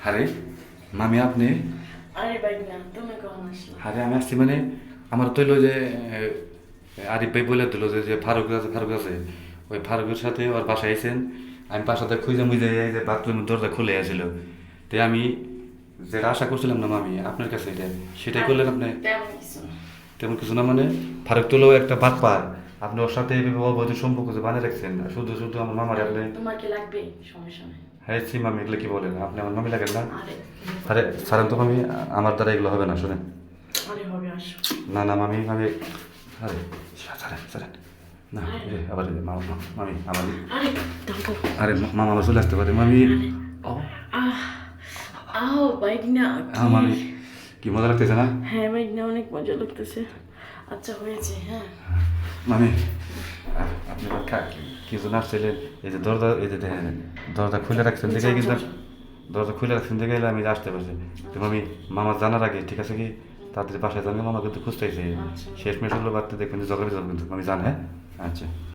আরে মামি আপনি? আরে ভাই না, তুমি কখন আসলো? আরে আমি আসছি মানে আমার তৈল যে আরিফ ভাই বলে দিল যে যে ফারুক আছে ওই ফারুকের সাথে ওর বাসায় আইছেন। আমি বাসাতে খুঁজে মুজে এই যে বাথরুমের দরজা খুলে আসছিল। তাই আমি যেটা আশা করছিলাম না মামি আপনার কাছে এটা সেটাই আরে করলেন আপনি। তেমন কিছু না। তেমন কিছু না মানে ফারুক তোলো একটা বাদ পার আপনি ওর সাথে এভাবে অবৈধ সম্পর্ক যে বানিয়ে রাখছেন শুধু শুধু আমার মামার আপনি। তোমার কি লাগবে? সমস্যা নেই। হ্যাঁ সি মামি এগুলো কি বলেন আপনি আমার মামি লাগেন না। আরে আরে সারেন তো মামি আমার দ্বারা এগুলো হবে না শুনেন। আরে হবে, আসো। না না মামি মামি আরে সারেন সারেন না আবার মামি আমার আরে দাঁড়াও। আরে মামা আবার চলে আসতে পারে মামি। ও আহ আও বাইক না। হ্যাঁ মামি কি মজা লাগতেছে না? হ্যাঁ বাইক না, অনেক মজা লাগতেছে। আচ্ছা হয়েছে, হ্যাঁ। মামি আপনি কিছু না আসছিলেন এই যে দরজা এই যে দেখেন দরজা খুলে রাখছেন দেখে কিন্তু দরজা খুলে রাখছেন দেখে আমি যে আসতে পারছি। তো মামি মামা জানার আগে ঠিক আছে কি তাড়াতাড়ি বাসায় জানলে মামা কিন্তু খুঁজতেছে শেষ মেশ হলো বাড়তে দেখবেন যে ঝগড়া কিন্তু আমি জান হ্যাঁ। আচ্ছা।